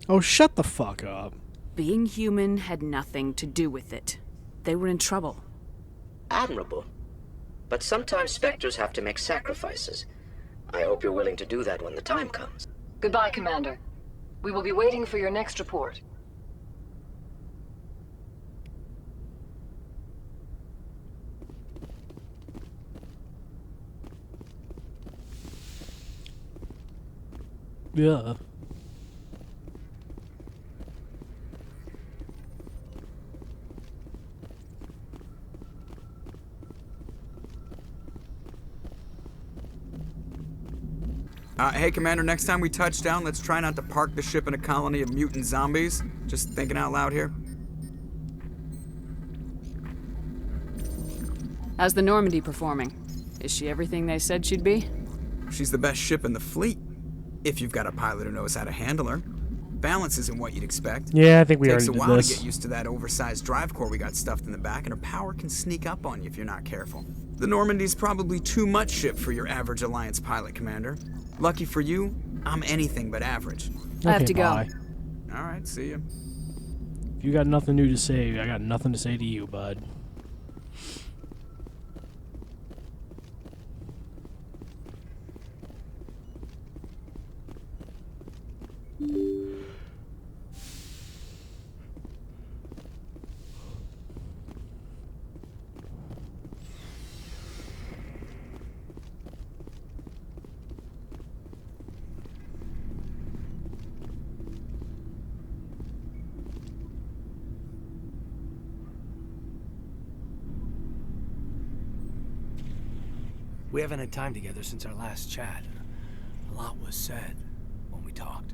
Oh, shut the fuck up. Being human had nothing to do with it. They were in trouble. Admirable. But sometimes Spectres have to make sacrifices. I hope you're willing to do that when the time comes. Goodbye, Commander. We will be waiting for your next report. Yeah. Hey, Commander, next time we touch down, let's try not to park the ship in a colony of mutant zombies. Just thinking out loud here. How's the Normandy performing? Is she everything they said she'd be? She's the best ship in the fleet. If you've got a pilot who knows how to handle her. Balance isn't what you'd expect. Yeah, I think we Takes already a did while this. to get used to that oversized drive core we got stuffed in the back, and her power can sneak up on you if you're not careful. The Normandy's probably too much ship for your average Alliance pilot, Commander. Lucky for you, I'm anything but average. I have Okay, to go. bye. All right, see ya. If you got nothing new to say, I got nothing to say to you, bud. We haven't had time together since our last chat. A lot was said when we talked.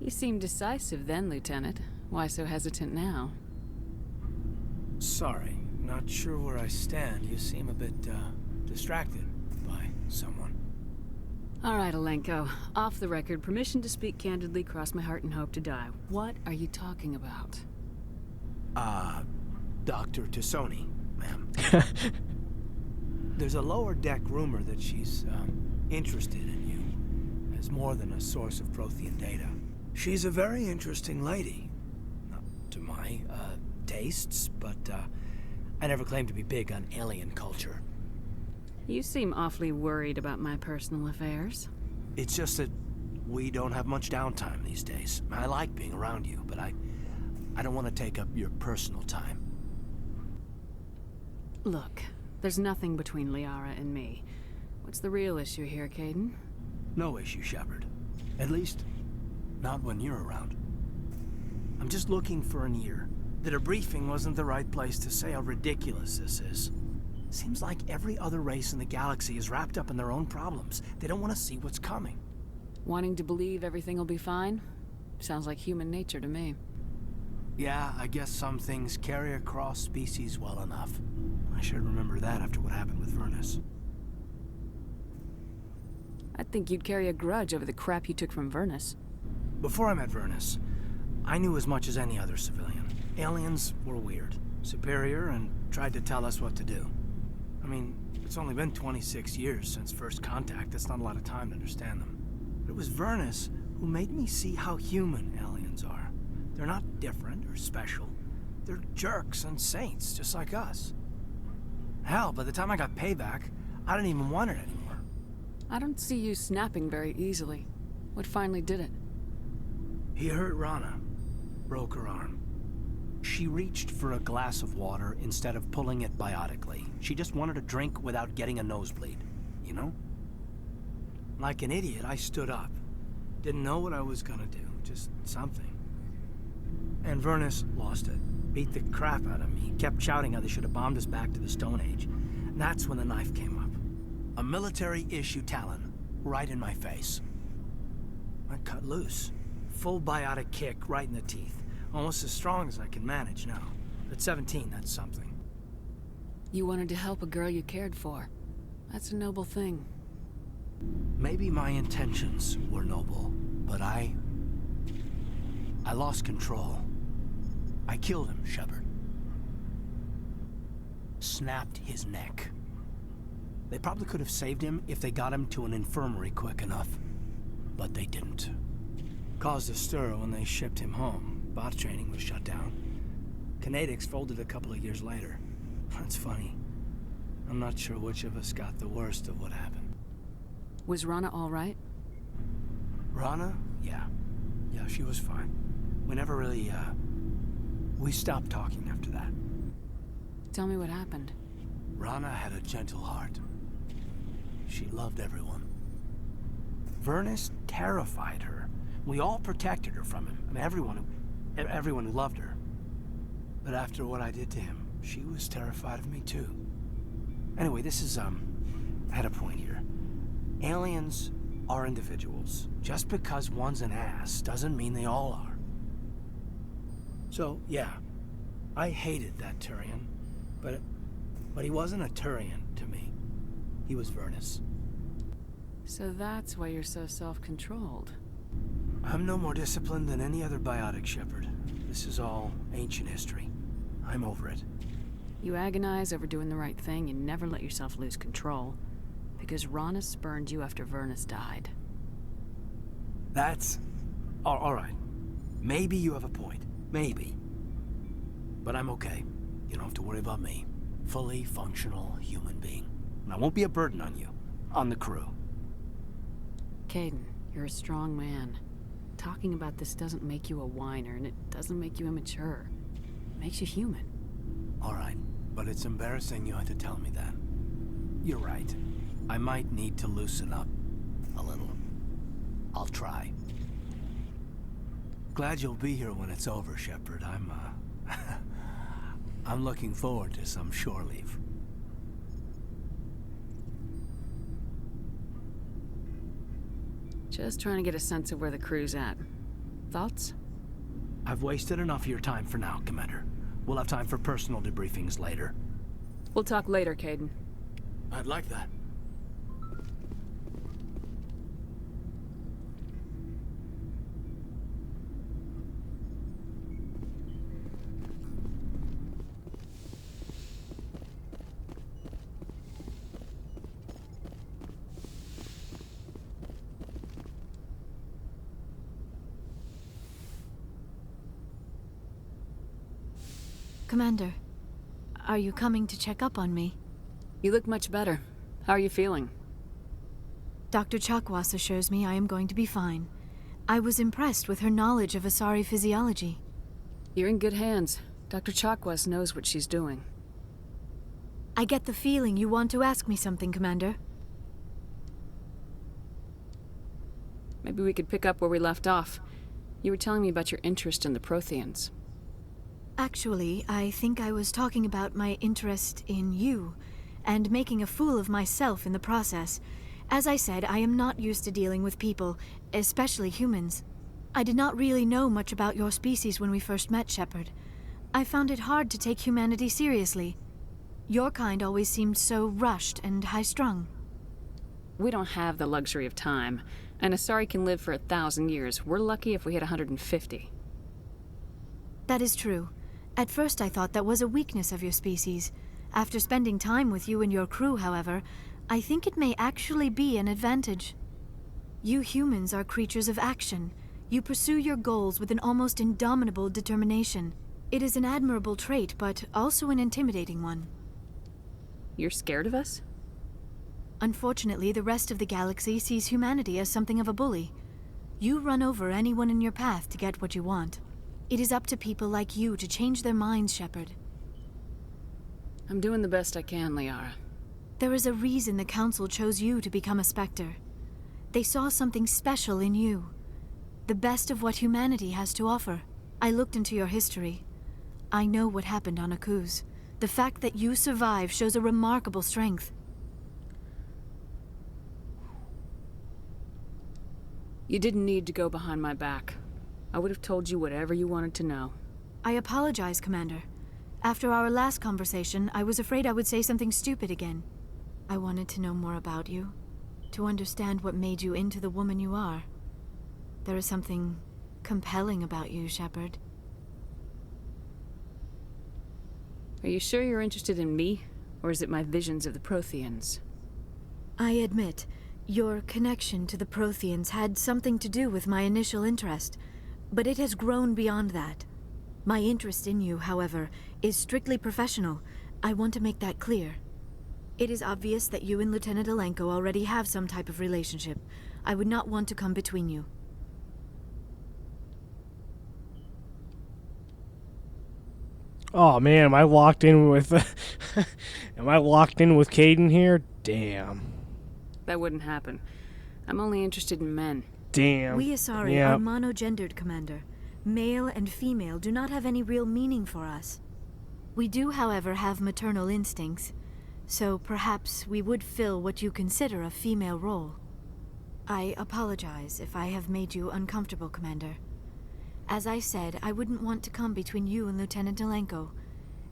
You seemed decisive then, Lieutenant. Why so hesitant now? Sorry, not sure where I stand. You seem a bit, distracted by someone. All right, Alenko. Off the record, permission to speak candidly, cross my heart and hope to die. What are you talking about? Dr. Tassoni, ma'am. There's a lower deck rumor that she's, interested in you as more than a source of Prothean data. She's a very interesting lady. Not to my, tastes, but, I never claimed to be big on alien culture. You seem awfully worried about my personal affairs. It's just that we don't have much downtime these days. I like being around you, but I don't want to take up your personal time. Look, there's nothing between Liara and me. What's the real issue here, Caden? No issue, Shepard. At least, not when you're around. I'm just looking for an ear. The debriefing wasn't the right place to say how ridiculous this is. Seems like every other race in the galaxy is wrapped up in their own problems. They don't want to see what's coming. Wanting to believe everything will be fine? Sounds like human nature to me. Yeah, I guess some things carry across species well enough. I should remember that after what happened with Vernus. I'd think you'd carry a grudge over the crap you took from Vernus. Before I met Vernus, I knew as much as any other civilian. Aliens were weird, superior, and tried to tell us what to do. I mean, it's only been 26 years since first contact. That's not a lot of time to understand them. But it was Vernus who made me see how human aliens are. They're not different or special. They're jerks and saints, just like us. Hell, by the time I got payback, I didn't even want it anymore. I don't see you snapping very easily. What finally did it? He hurt Rana, broke her arm. She reached for a glass of water instead of pulling it biotically. She just wanted a drink without getting a nosebleed, you know? Like an idiot, I stood up. Didn't know what I was gonna do, just something. And Vernus lost it. Beat the crap out of me. Kept shouting how they should have bombed us back to the Stone Age. And that's when the knife came up. A military-issue talon, right in my face. I cut loose. Full biotic kick right in the teeth. Almost as strong as I can manage now. At 17, that's something. You wanted to help a girl you cared for. That's a noble thing. Maybe my intentions were noble, but I lost control. I killed him, Shepard. Snapped his neck. They probably could have saved him if they got him to an infirmary quick enough, but they didn't. Caused a stir when they shipped him home. Bot training was shut down. Kinetics folded a couple of years later. That's funny. I'm not sure which of us got the worst of what happened. Was Rana all right? Rana? Yeah. Yeah, she was fine. We never really, we stopped talking after that. Tell me what happened. Rana had a gentle heart. She loved everyone. Vernus terrified her. We all protected her from him. I mean, everyone who loved her. But after what I did to him, she was terrified of me too. Anyway, this is, I had a point here. Aliens are individuals. Just because one's an ass doesn't mean they all are. So, yeah, I hated that Turian, but he wasn't a Turian to me. He was Vernus. So that's why you're so self-controlled. I'm no more disciplined than any other biotic shepherd. This is all ancient history. I'm over it. You agonize over doing the right thing and never let yourself lose control. Because Rana spurned you after Vernus died. That's... all right. Maybe you have a point. Maybe. But I'm okay. You don't have to worry about me. Fully functional human being. And I won't be a burden on you. On the crew. Caden, you're a strong man. Talking about this doesn't make you a whiner, and it doesn't make you immature. It makes you human. All right. But it's embarrassing you had to tell me that. You're right. I might need to loosen up a little. I'll try. Glad you'll be here when it's over, Shepard. I'm looking forward to some shore leave. Just trying to get a sense of where the crew's at. Thoughts? I've wasted enough of your time for now, Commander. We'll have time for personal debriefings later. We'll talk later, Caden. I'd like that. Commander, are you coming to check up on me? You look much better. How are you feeling? Dr. Chakwas assures me I am going to be fine. I was impressed with her knowledge of Asari physiology. You're in good hands. Dr. Chakwas knows what she's doing. I get the feeling you want to ask me something, Commander. Maybe we could pick up where we left off. You were telling me about your interest in the Protheans. Actually, I think I was talking about my interest in you, and making a fool of myself in the process. As I said, I am not used to dealing with people, especially humans. I did not really know much about your species when we first met, Shepard. I found it hard to take humanity seriously. Your kind always seemed so rushed and high-strung. We don't have the luxury of time. An Asari can live for 1,000 years. We're lucky if we hit 150. That is true. At first I thought that was a weakness of your species. After spending time with you and your crew, however, I think it may actually be an advantage. You humans are creatures of action. You pursue your goals with an almost indomitable determination. It is an admirable trait, but also an intimidating one. You're scared of us? Unfortunately, the rest of the galaxy sees humanity as something of a bully. You run over anyone in your path to get what you want. It is up to people like you to change their minds, Shepard. I'm doing the best I can, Liara. There is a reason the Council chose you to become a Spectre. They saw something special in you. The best of what humanity has to offer. I looked into your history. I know what happened on Akuz. The fact that you survived shows a remarkable strength. You didn't need to go behind my back. I would have told you whatever you wanted to know. I apologize, Commander. After our last conversation, I was afraid I would say something stupid again. I wanted to know more about you, to understand what made you into the woman you are. There is something compelling about you, Shepard. Are you sure you're interested in me, or is it my visions of the Protheans? I admit, Your connection to the Protheans had something to do with my initial interest, but it has grown beyond that. My interest in you, however, is strictly professional. I want to make that clear. It is obvious that you and Lieutenant Alenko already have some type of relationship. I would not want to come between you. Oh man, am I locked in with am I locked in with Caden here? Damn. That wouldn't happen. I'm only interested in men. Damn. We Asari Yeah. are monogendered, Commander. Male and female do not have any real meaning for us. We do, however, have maternal instincts, so perhaps we would fill what you consider a female role. I apologize if I have made you uncomfortable, Commander. As I said, I wouldn't want to come between you and Lieutenant Alenko.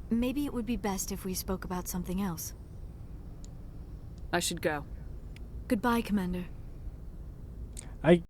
Maybe it would be best if we spoke about something else. I should go. Goodbye, Commander. I